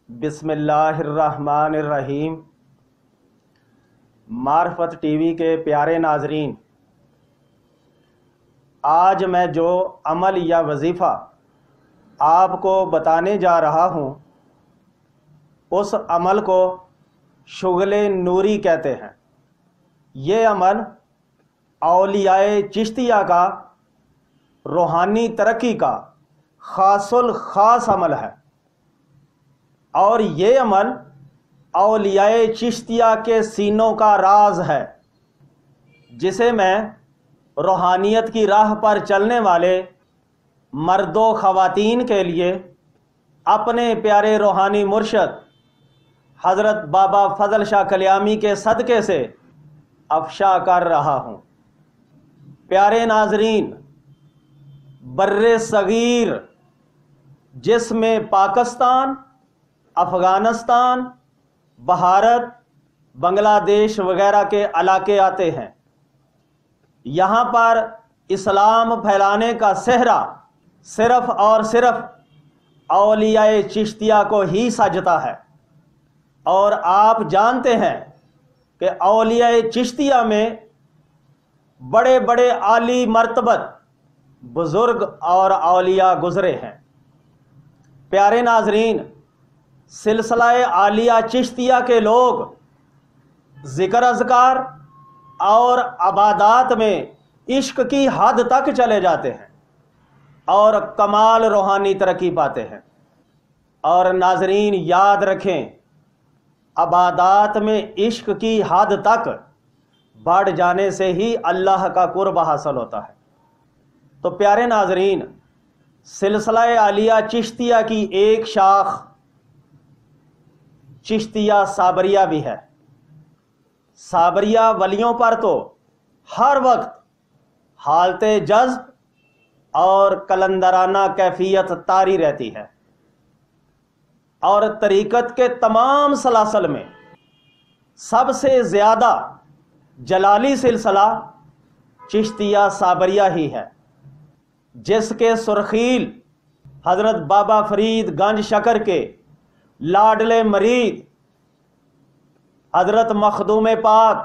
بسم اللہ الرحمن الرحیم۔ معرفت ٹی وی کے پیارے ناظرین، آج میں جو عمل یا وظیفہ آپ کو بتانے جا رہا ہوں اس عمل کو شغل نوری کہتے ہیں۔ یہ عمل اولیاء چشتیہ کا روحانی ترقی کا خاص الخاص عمل ہے، اور یہ عمل اولیاء چشتیہ کے سینوں کا راز ہے، جسے میں روحانیت کی راہ پر چلنے والے مرد و خواتین کے لیے اپنے پیارے روحانی مرشد حضرت بابا فضل شاہ کلیامی کے صدقے سے افشا کر رہا ہوں۔ پیارے ناظرین، بر صغیر جس میں پاکستان، افغانستان، بھارت، بنگلہ دیش وغیرہ کے علاقے آتے ہیں، یہاں پر اسلام پھیلانے کا صحرا صرف اور صرف اولیاء چشتیہ کو ہی سجتا ہے۔ اور آپ جانتے ہیں کہ اولیاء چشتیہ میں بڑے بڑے عالی مرتبت بزرگ اور اولیاء گزرے ہیں۔ پیارے ناظرین، سلسلہ عالیہ چشتیہ کے لوگ ذکر اذکار اور عبادات میں عشق کی حد تک چلے جاتے ہیں اور کمال روحانی ترقی پاتے ہیں۔ اور ناظرین یاد رکھیں، عبادات میں عشق کی حد تک بڑھ جانے سے ہی اللہ کا قرب حاصل ہوتا ہے۔ تو پیارے ناظرین، سلسلہ عالیہ چشتیہ کی ایک شاخ چشتیہ صابریہ بھی ہے۔ صابریہ ولیوں پر تو ہر وقت حالت جذب اور کلندرانہ کیفیت طاری رہتی ہے، اور طریقت کے تمام سلاسل میں سب سے زیادہ جلالی سلسلہ چشتیہ صابریہ ہی ہے، جس کے سرخیل حضرت بابا فرید گنج شکر کے لاڈلے مرید حضرت مخدوم پاک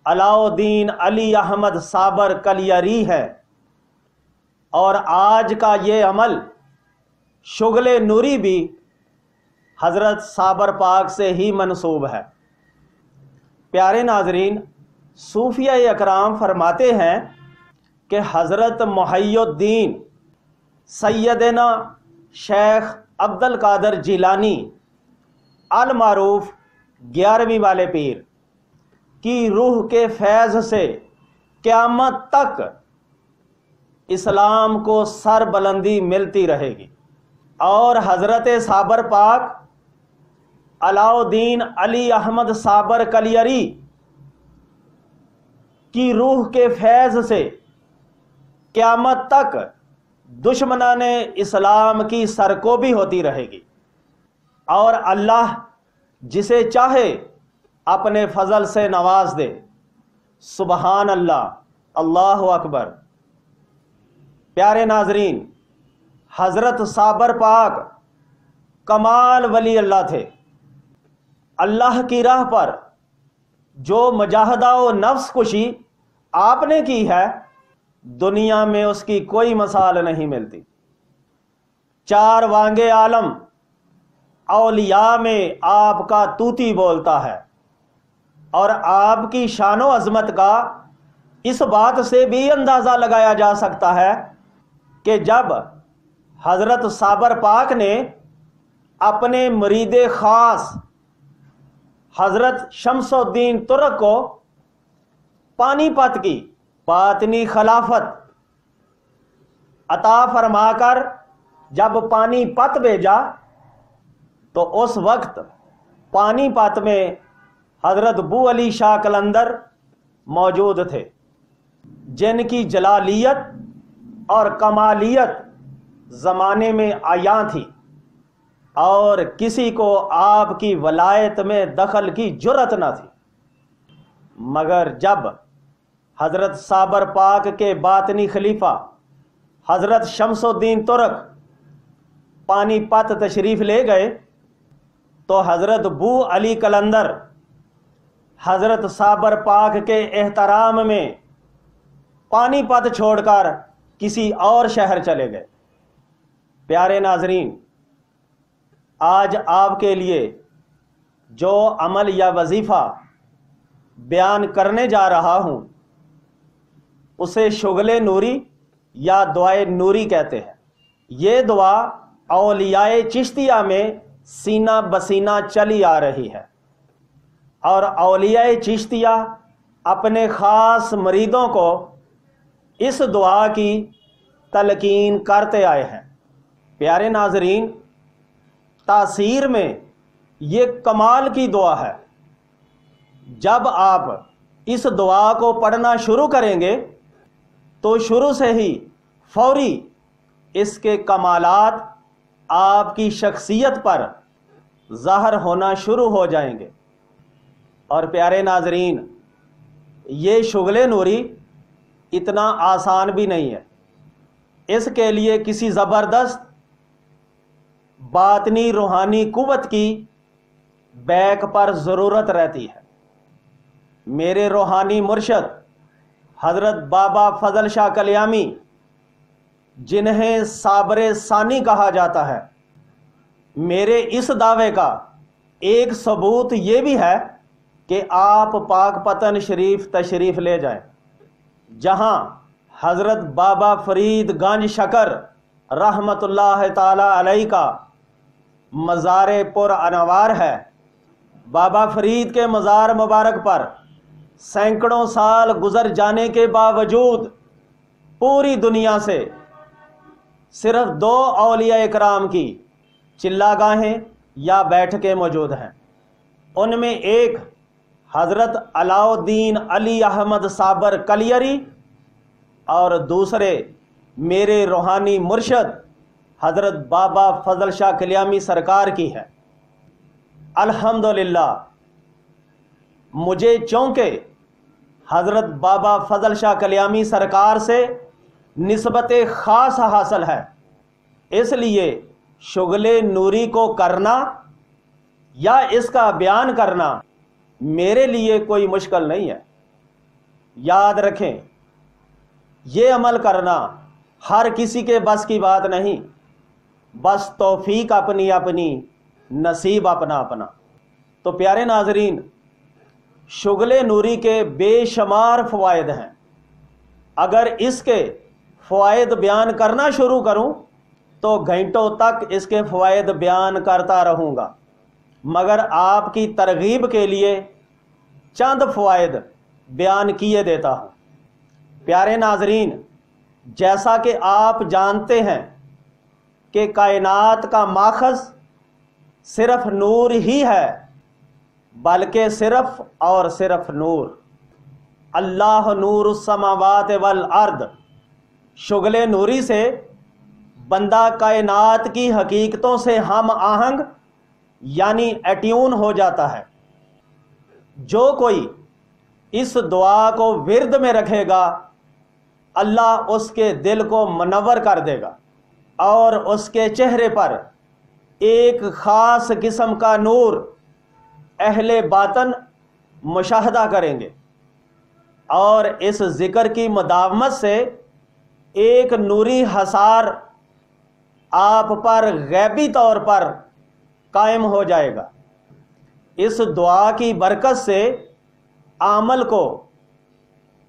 علاء الدین علی احمد صابر کلیری ہے۔ اور آج کا یہ عمل شغل نوری بھی حضرت صابر پاک سے ہی منسوب ہے۔ پیارے ناظرین، صوفیہ اکرام فرماتے ہیں کہ حضرت محی الدین سیدنا شیخ عبد القادر جیلانی المعروف 11ویں والے پیر کی روح کے فیض سے قیامت تک اسلام کو سر بلندی ملتی رہے گی، اور حضرت صابر پاک علاء الدین علی احمد صابر کلیری کی روح کے فیض سے قیامت تک دشمنان اسلام کی سرکوبی ہوتی رہے گی، اور اللہ جسے چاہے اپنے فضل سے نواز دے۔ سبحان اللہ، اللہ اکبر۔ پیارے ناظرین، حضرت صابر پاک کمال ولی اللہ تھے۔ اللہ کی راہ پر جو مجاہدہ و نفس کشی آپ نے کی ہے، دنیا میں اس کی کوئی مثال نہیں ملتی۔ چار وانگے عالم اولیاء میں آپ کا طوطی بولتا ہے، اور آپ کی شان و عظمت کا اس بات سے بھی اندازہ لگایا جا سکتا ہے کہ جب حضرت صابر پاک نے اپنے مرید خاص حضرت شمس الدین ترک کو پانی پت کی باطنی خلافت عطا فرما کر جب پانی پت بھیجا، تو اس وقت پانی پت میں حضرت بو علی شاہ قلندر موجود تھے، جن کی جلالیت اور کمالیت زمانے میں عیاں تھی، اور کسی کو آپ کی ولایت میں دخل کی جرت نہ تھی۔ مگر جب حضرت صابر پاک کے باطنی خلیفہ حضرت شمس الدین ترک پانی پت تشریف لے گئے، تو حضرت بو علی قلندر حضرت صابر پاک کے احترام میں پانی پت چھوڑ کر کسی اور شہر چلے گئے۔ پیارے ناظرین، آج آپ کے لیے جو عمل یا وظیفہ بیان کرنے جا رہا ہوں اسے شغل نوری یا دعائے نوری کہتے ہیں۔ یہ دعا اولیاء چشتیہ میں سینہ بسینہ چلی آ رہی ہے، اور اولیاء چشتیہ اپنے خاص مریدوں کو اس دعا کی تلقین کرتے آئے ہیں۔ پیارے ناظرین، تاثیر میں یہ کمال کی دعا ہے۔ جب آپ اس دعا کو پڑھنا شروع کریں گے تو شروع سے ہی فوری اس کے کمالات آپ کی شخصیت پر ظاہر ہونا شروع ہو جائیں گے۔ اور پیارے ناظرین، یہ شغل نوری اتنا آسان بھی نہیں ہے۔ اس کے لیے کسی زبردست باطنی روحانی قوت کی بیک پر ضرورت رہتی ہے۔ میرے روحانی مرشد حضرت بابا فضل شاہ کلیامی، جنہیں صابر ثانی کہا جاتا ہے، میرے اس دعوے کا ایک ثبوت یہ بھی ہے کہ آپ پاک پتن شریف تشریف لے جائیں، جہاں حضرت بابا فرید گنج شکر رحمت اللہ تعالی علیہ کا مزار پر انوار ہے۔ بابا فرید کے مزار مبارک پر سینکڑوں سال گزر جانے کے باوجود پوری دنیا سے صرف 2 اولیاء اکرام کی چلا گاہیں یا بیٹھکیں موجود ہیں۔ ان میں ایک حضرت علاء الدین علی احمد صابر کلیری اور دوسرے میرے روحانی مرشد حضرت بابا فضل شاہ کلیامی سرکار کی ہے۔ الحمدللہ مجھے چونکہ حضرت بابا فضل شاہ کلیامی سرکار سے نسبت خاص حاصل ہے، اس لیے شغل نوری کو کرنا یا اس کا بیان کرنا میرے لیے کوئی مشکل نہیں ہے۔ یاد رکھیں، یہ عمل کرنا ہر کسی کے بس کی بات نہیں، بس توفیق اپنی اپنی، نصیب اپنا اپنا۔ تو پیارے ناظرین، شغل نوری کے بے شمار فوائد ہیں۔ اگر اس کے فوائد بیان کرنا شروع کروں تو گھنٹوں تک اس کے فوائد بیان کرتا رہوں گا، مگر آپ کی ترغیب کے لیے چند فوائد بیان کیے دیتا ہوں۔ پیارے ناظرین، جیسا کہ آپ جانتے ہیں کہ کائنات کا ماخذ صرف نور ہی ہے، بلکہ صرف اور صرف نور۔ اللہ نور السماوات والارض، شغل نوری سے بندہ کائنات کی حقیقتوں سے ہم آہنگ یعنی ایٹیون ہو جاتا ہے۔ جو کوئی اس دعا کو ورد میں رکھے گا، اللہ اس کے دل کو منور کر دے گا اور اس کے چہرے پر ایک خاص قسم کا نور اہل باطن مشاہدہ کریں گے، اور اس ذکر کی مداومت سے ایک نوری حصار آپ پر غیبی طور پر قائم ہو جائے گا۔ اس دعا کی برکت سے عمل کو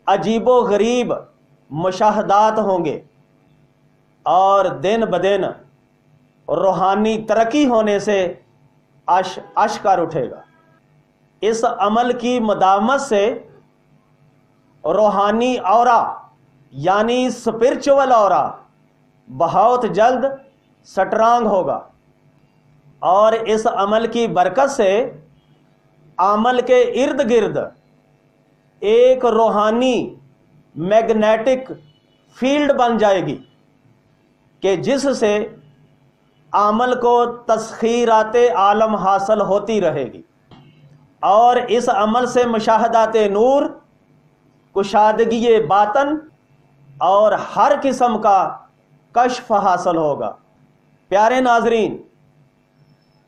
عجیب و غریب مشاہدات ہوں گے، اور دن بدن روحانی ترقی ہونے سے عش کر اٹھے گا۔ اس عمل کی مداومت سے روحانی اورا یعنی اسپرچول اورا بہت جلد سٹرانگ ہوگا، اور اس عمل کی برکت سے عمل کے ارد گرد ایک روحانی میگنیٹک فیلڈ بن جائے گی کہ جس سے عمل کو تسخیرات عالم حاصل ہوتی رہے گی، اور اس عمل سے مشاہدات نور، کشادگی باطن اور ہر قسم کا کشف حاصل ہوگا۔ پیارے ناظرین،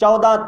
14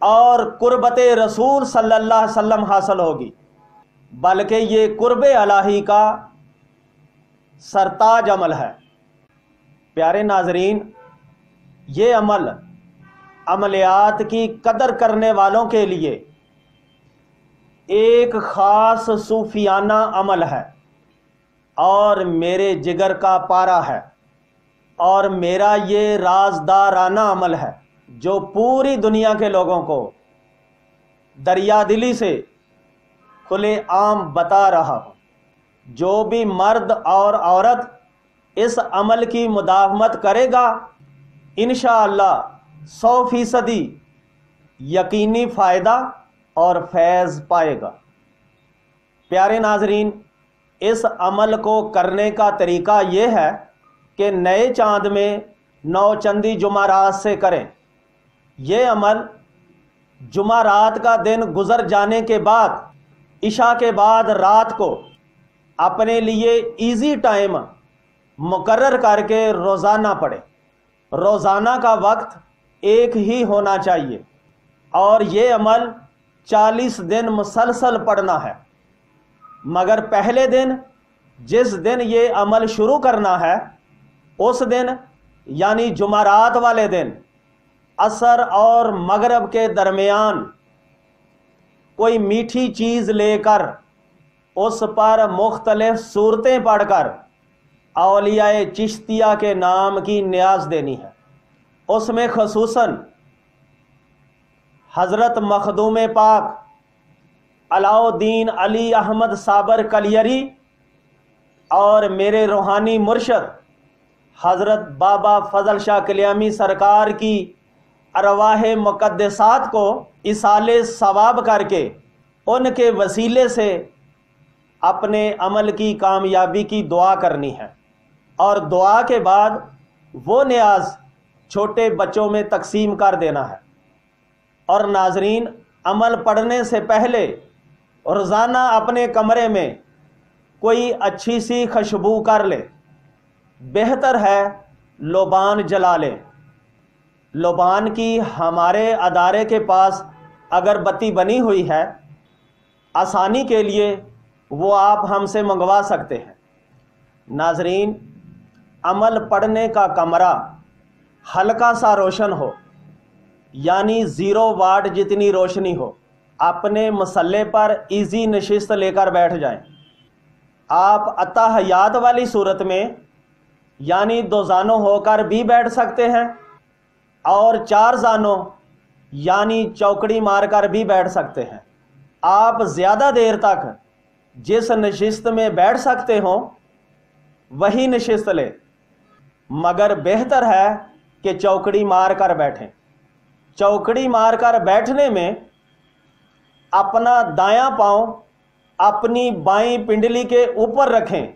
اور قربت رسول صلی اللہ علیہ وسلم حاصل ہوگی، بلکہ یہ قرب الہی کا سرتاج عمل ہے۔ پیارے ناظرین، یہ عمل عملیات کی قدر کرنے والوں کے لیے ایک خاص صوفیانہ عمل ہے اور میرے جگر کا پارا ہے، اور میرا یہ رازدارانہ عمل ہے جو پوری دنیا کے لوگوں کو دریا دلی سے کھلے عام بتا رہا ہوں۔ جو بھی مرد اور عورت اس عمل کی مداومت کرے گا انشاءاللہ 100% یقینی فائدہ اور فیض پائے گا۔ پیارے ناظرین، اس عمل کو کرنے کا طریقہ یہ ہے کہ نئے چاند میں 9 چندی جمعرات سے کریں۔ یہ عمل جمعرات کا دن گزر جانے کے بعد عشاء کے بعد رات کو اپنے لیے ایزی ٹائم مقرر کر کے روزانہ پڑھیں۔ روزانہ کا وقت ایک ہی ہونا چاہیے اور یہ عمل 40 دن مسلسل پڑھنا ہے، مگر پہلے دن جس دن یہ عمل شروع کرنا ہے اس دن یعنی جمعرات والے دن عصر اور مغرب کے درمیان کوئی میٹھی چیز لے کر اس پر مختلف صورتیں پڑھ کر اولیاء چشتیہ کے نام کی نیاز دینی ہے۔ اس میں خصوصاً حضرت مخدوم پاک علاء الدین علی احمد صابر کلیری اور میرے روحانی مرشد حضرت بابا فضل شاہ کلیامی سرکار کی ارواح مقدسات کو اصال ثواب کر کے ان کے وسیلے سے اپنے عمل کی کامیابی کی دعا کرنی ہے، اور دعا کے بعد وہ نیاز چھوٹے بچوں میں تقسیم کر دینا ہے۔ اور ناظرین، عمل پڑھنے سے پہلے روزانہ اپنے کمرے میں کوئی اچھی سی خوشبو کر لے، بہتر ہے لوبان جلا لیں۔ لوبان کی ہمارے ادارے کے پاس اگر بتی بنی ہوئی ہے، آسانی کے لیے وہ آپ ہم سے منگوا سکتے ہیں۔ ناظرین، عمل پڑھنے کا کمرہ ہلکا سا روشن ہو، یعنی 0 واٹ جتنی روشنی ہو۔ اپنے مسلح پر ایزی نشست لے کر بیٹھ جائیں۔ آپ اتحیات والی صورت میں یعنی 2 زانوں ہو کر بھی بیٹھ سکتے ہیں اور 4 زانوں یعنی چوکڑی مار کر بھی بیٹھ سکتے ہیں۔ آپ زیادہ دیر تک جس نشست میں بیٹھ سکتے ہوں وہی نشست لیں، مگر بہتر ہے کہ چوکڑی مار کر بیٹھیں۔ چوکڑی مار کر بیٹھنے میں اپنا دایاں پاؤں اپنی بائیں پنڈلی کے اوپر رکھیں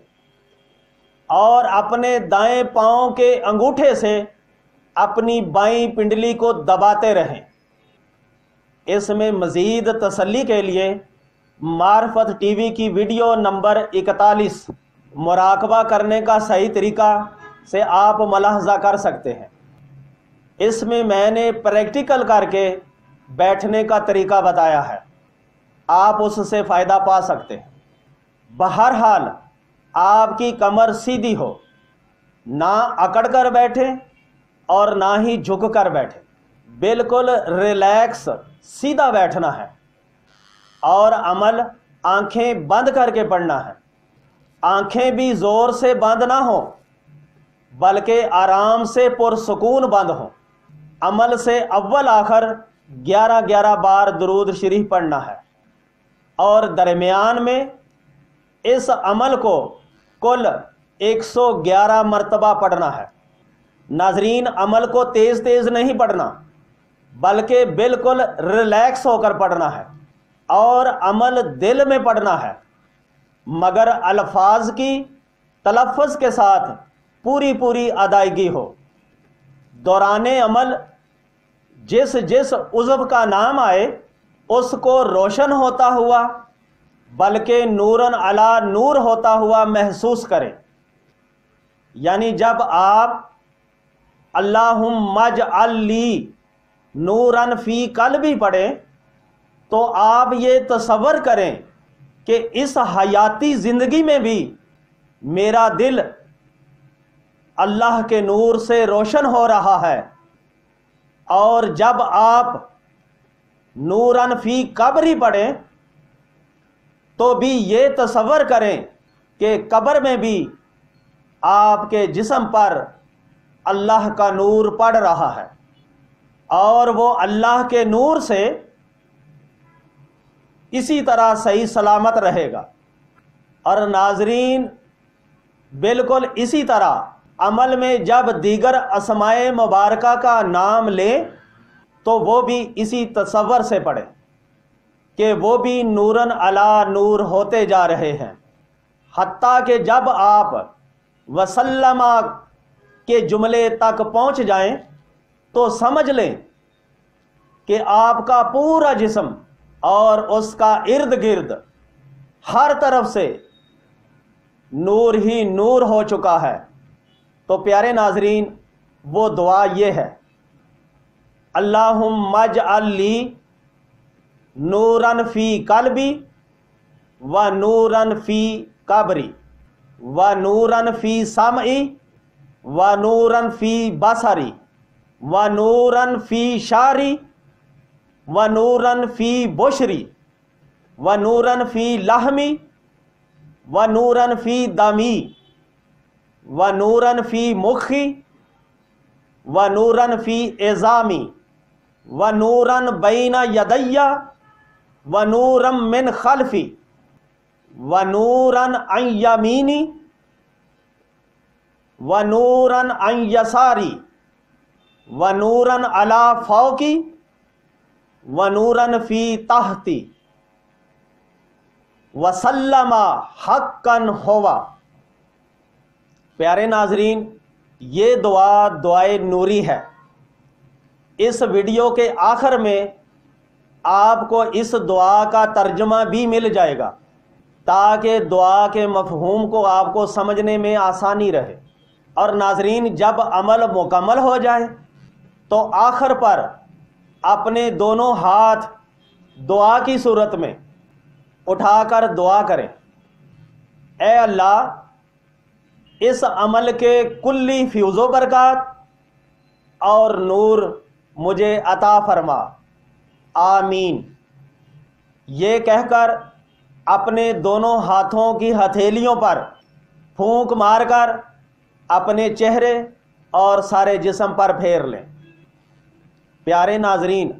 اور اپنے دائیں پاؤں کے انگوٹھے سے اپنی بائیں پنڈلی کو دباتے رہیں۔ اس میں مزید تسلی کے لیے معرفت ٹی وی کی ویڈیو نمبر 41 مراقبہ کرنے کا صحیح طریقہ سے آپ ملاحظہ کر سکتے ہیں۔ اس میں نے پریکٹیکل کر کے بیٹھنے کا طریقہ بتایا ہے، آپ اس سے فائدہ پا سکتے ہیں۔ بہرحال آپ کی کمر سیدھی ہو، نہ اکڑ کر بیٹھیں اور نہ ہی جھک کر بیٹھیں، بالکل ریلیکس سیدھا بیٹھنا ہے، اور عمل آنکھیں بند کر کے پڑھنا ہے۔ آنکھیں بھی زور سے بند نہ ہوں بلکہ آرام سے پرسکون بند ہوں۔ عمل سے اول آخر 11 بار درود شریف پڑھنا ہے، اور درمیان میں اس عمل کو کل 111 مرتبہ پڑھنا ہے۔ ناظرین، عمل کو تیز تیز نہیں پڑھنا بلکہ بالکل ریلیکس ہو کر پڑھنا ہے، اور عمل دل میں پڑھنا ہے، مگر الفاظ کی تلفظ کے ساتھ پوری ادائیگی ہو۔ دوران عمل جس عضو کا نام آئے اس کو روشن ہوتا ہوا بلکہ نورن علی نور ہوتا ہوا محسوس کریں۔ یعنی جب آپ اللہم اجعل لی نورن فی قلبی پڑھیں تو آپ یہ تصور کریں کہ اس حیاتی زندگی میں بھی میرا دل اللہ کے نور سے روشن ہو رہا ہے، اور جب آپ نورن فی قبری پڑھیں تو بھی یہ تصور کریں کہ قبر میں بھی آپ کے جسم پر اللہ کا نور پڑ رہا ہے، اور وہ اللہ کے نور سے اسی طرح صحیح سلامت رہے گا۔ اور ناظرین، بالکل اسی طرح عمل میں جب دیگر اسماء مبارکہ کا نام لیں تو وہ بھی اسی تصور سے پڑھیں کہ وہ بھی نورن علی نور ہوتے جا رہے ہیں، حتیٰ کہ جب آپ وسلم کے جملے تک پہنچ جائیں تو سمجھ لیں کہ آپ کا پورا جسم اور اس کا ارد گرد ہر طرف سے نور ہی نور ہو چکا ہے۔ تو پیارے ناظرین، وہ دعا یہ ہے، اللہم اجعل لی نورن فی قلبی و نورن فی قبری و نورن فی سمعی و نورن فی بصری و نورن فی شعری و نورن فی بشری و نورن فی لحمی و نورن فی دمی و نورن فی مخی و نورن فی عظامی و نورن بین یدی و نورن من خلفی و نورن عن یمینی و نورن عن یساری و نورن علی فوقی و نورن فی تحتی وسلم حقا ہوا۔ پیارے ناظرین، یہ دعا دعائے نوری ہے۔ اس ویڈیو کے آخر میں آپ کو اس دعا کا ترجمہ بھی مل جائے گا تاکہ دعا کے مفہوم کو آپ کو سمجھنے میں آسانی رہے۔ اور ناظرین، جب عمل مکمل ہو جائے تو آخر پر اپنے دونوں ہاتھ دعا کی صورت میں اٹھا کر دعا کریں، اے اللہ اس عمل کے کلی فیض و برکات اور نور مجھے عطا فرما، آمین۔ یہ کہہ کر اپنے دونوں ہاتھوں کی ہتھیلیوں پر پھونک مار کر اپنے چہرے اور سارے جسم پر پھیر لیں۔ پیارے ناظرین،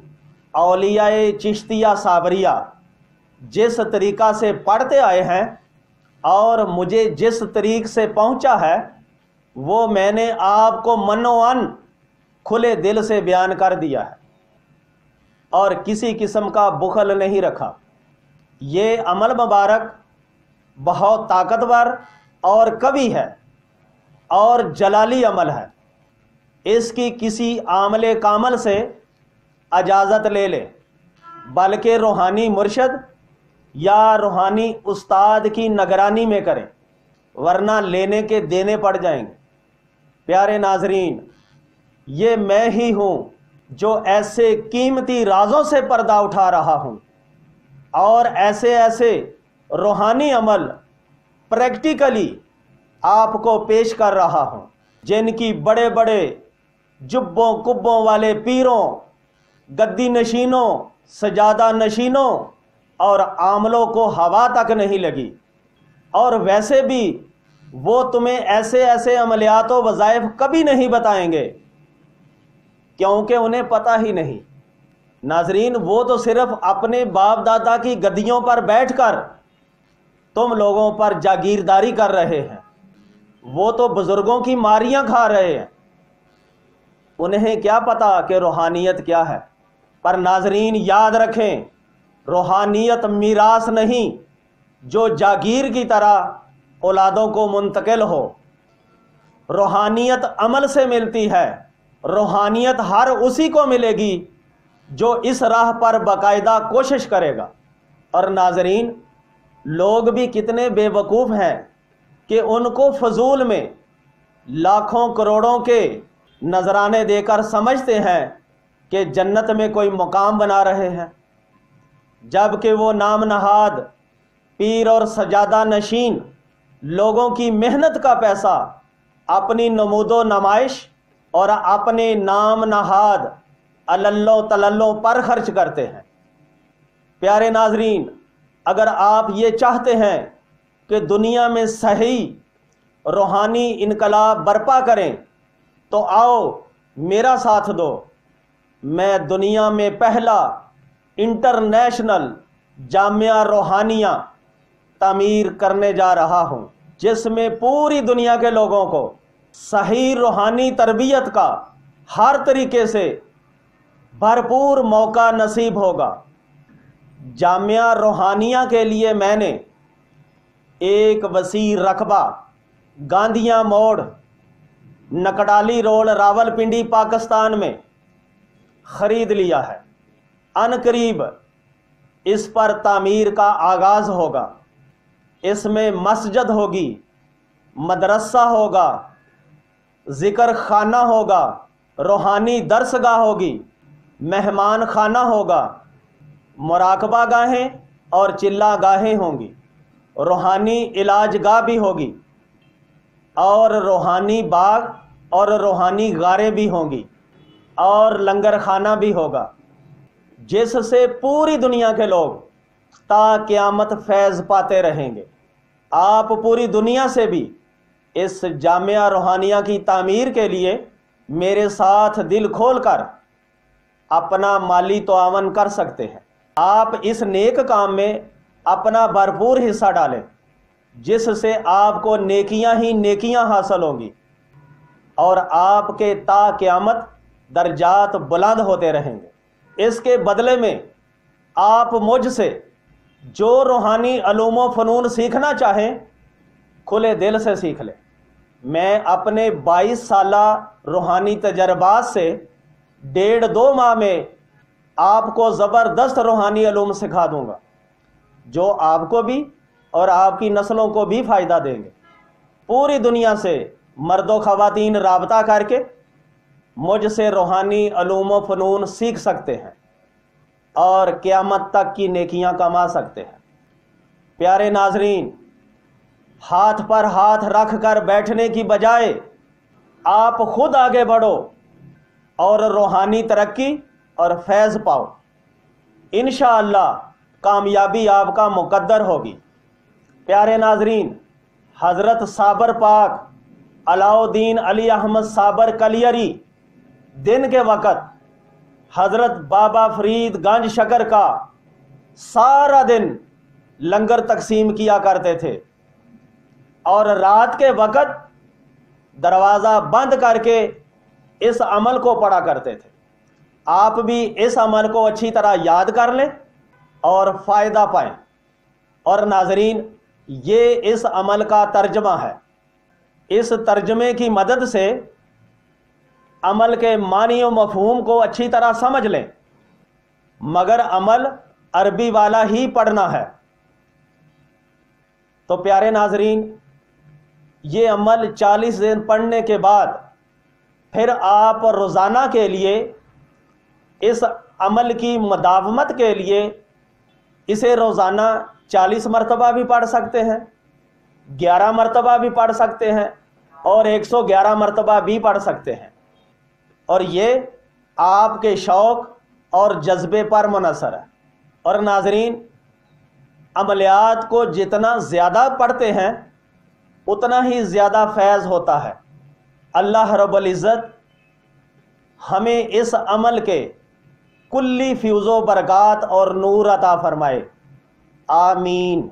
اولیاء چشتیہ صابریہ جس طریقہ سے پڑھتے آئے ہیں اور مجھے جس طریق سے پہنچا ہے وہ میں نے آپ کو منوان کھلے دل سے بیان کر دیا ہے، اور کسی قسم کا بخل نہیں رکھا۔ یہ عمل مبارک بہت طاقتور اور قوی ہے اور جلالی عمل ہے۔ اس کی کسی عامل کامل سے اجازت لے لے، بلکہ روحانی مرشد یا روحانی استاد کی نگرانی میں کریں، ورنہ لینے کے دینے پڑ جائیں گے۔ پیارے ناظرین، یہ میں ہی ہوں جو ایسے قیمتی رازوں سے پردہ اٹھا رہا ہوں اور ایسے ایسے روحانی عمل پریکٹیکلی آپ کو پیش کر رہا ہوں جن کی بڑے بڑے جبوں کبوں والے پیروں، گدی نشینوں، سجادہ نشینوں اور عاملوں کو ہوا تک نہیں لگی۔ اور ویسے بھی وہ تمہیں ایسے ایسے عملیات و وظائف کبھی نہیں بتائیں گے کیونکہ انہیں پتہ ہی نہیں۔ ناظرین، وہ تو صرف اپنے باپ دادا کی گدیوں پر بیٹھ کر تم لوگوں پر جاگیرداری کر رہے ہیں، وہ تو بزرگوں کی ماریاں کھا رہے ہیں، انہیں کیا پتا کہ روحانیت کیا ہے۔ پر ناظرین یاد رکھیں، روحانیت میراث نہیں جو جاگیر کی طرح اولادوں کو منتقل ہو۔ روحانیت عمل سے ملتی ہے، روحانیت ہر اسی کو ملے گی جو اس راہ پر باقاعدہ کوشش کرے گا۔ اور ناظرین، لوگ بھی کتنے بے وقوف ہیں کہ ان کو فضول میں لاکھوں کروڑوں کے نذرانے دے کر سمجھتے ہیں کہ جنت میں کوئی مقام بنا رہے ہیں، جبکہ وہ نام نہاد پیر اور سجادہ نشین لوگوں کی محنت کا پیسہ اپنی نمود و نمائش اور اپنے نام نہاد اللہ تللوں پر خرچ کرتے ہیں۔ پیارے ناظرین، اگر آپ یہ چاہتے ہیں کہ دنیا میں صحیح روحانی انقلاب برپا کریں تو آؤ میرا ساتھ دو۔ میں دنیا میں پہلا انٹرنیشنل جامعہ روحانیہ تعمیر کرنے جا رہا ہوں، جس میں پوری دنیا کے لوگوں کو صحیح روحانی تربیت کا ہر طریقے سے بھرپور موقع نصیب ہوگا۔ جامعہ روحانیہ کے لیے میں نے ایک وسیع رقبہ گاندھیاں موڑ، نکڑالی روڈ، راولپنڈی، پاکستان میں خرید لیا ہے۔ ان قریب اس پر تعمیر کا آغاز ہوگا۔ اس میں مسجد ہوگی، مدرسہ ہوگا، ذکر خانہ ہوگا، روحانی درسگاہ ہوگی، مہمان خانہ ہوگا، مراقبہ گاہیں اور چلہ گاہیں ہوں گی، روحانی علاج گاہ بھی ہوگی، اور روحانی باغ اور روحانی غاریں بھی ہوں گی، اور لنگر خانہ بھی ہوگا، جس سے پوری دنیا کے لوگ تا قیامت فیض پاتے رہیں گے۔ آپ پوری دنیا سے بھی اس جامعہ روحانیہ کی تعمیر کے لیے میرے ساتھ دل کھول کر اپنا مالی تعاون کر سکتے ہیں۔ آپ اس نیک کام میں اپنا بھرپور حصہ ڈالیں، جس سے آپ کو نیکیاں ہی نیکیاں حاصل ہوں گی اور آپ کے تا قیامت درجات بلند ہوتے رہیں گے۔ اس کے بدلے میں آپ مجھ سے جو روحانی علوم و فنون سیکھنا چاہیں کھلے دل سے سیکھ لیں۔ میں اپنے 22 سالہ روحانی تجربات سے 1.5-2 ماہ میں آپ کو زبردست روحانی علوم سکھا دوں گا، جو آپ کو بھی اور آپ کی نسلوں کو بھی فائدہ دیں گے۔ پوری دنیا سے مرد و خواتین رابطہ کر کے مجھ سے روحانی علوم و فنون سیکھ سکتے ہیں اور قیامت تک کی نیکیاں کما سکتے ہیں۔ پیارے ناظرین، ہاتھ پر ہاتھ رکھ کر بیٹھنے کی بجائے آپ خود آگے بڑھو اور روحانی ترقی اور فیض پاؤ۔ انشاءاللہ کامیابی آپ کا مقدر ہوگی۔ پیارے ناظرین، حضرت صابر پاک علاؤالدین علی احمد صابر کلیری دن کے وقت حضرت بابا فرید گنج شکر کا سارا دن لنگر تقسیم کیا کرتے تھے اور رات کے وقت دروازہ بند کر کے اس عمل کو پڑھا کرتے تھے۔ آپ بھی اس عمل کو اچھی طرح یاد کر لیں اور فائدہ پائیں۔ اور ناظرین، یہ اس عمل کا ترجمہ ہے۔ اس ترجمے کی مدد سے عمل کے معنی و مفہوم کو اچھی طرح سمجھ لیں، مگر عمل عربی والا ہی پڑھنا ہے۔ تو پیارے ناظرین، یہ عمل 40 دن پڑھنے کے بعد پھر آپ روزانہ کے لیے اس عمل کی مداومت کے لیے اسے روزانہ 40 مرتبہ بھی پڑھ سکتے ہیں، 11 مرتبہ بھی پڑھ سکتے ہیں اور 111 مرتبہ بھی پڑھ سکتے ہیں، اور یہ آپ کے شوق اور جذبے پر منحصر ہے۔ اور ناظرین، عملیات کو جتنا زیادہ پڑھتے ہیں اتنا ہی زیادہ فیض ہوتا ہے۔ اللہ رب العزت ہمیں اس عمل کے کلی فیض و برکات اور نور عطا فرمائے، آمین۔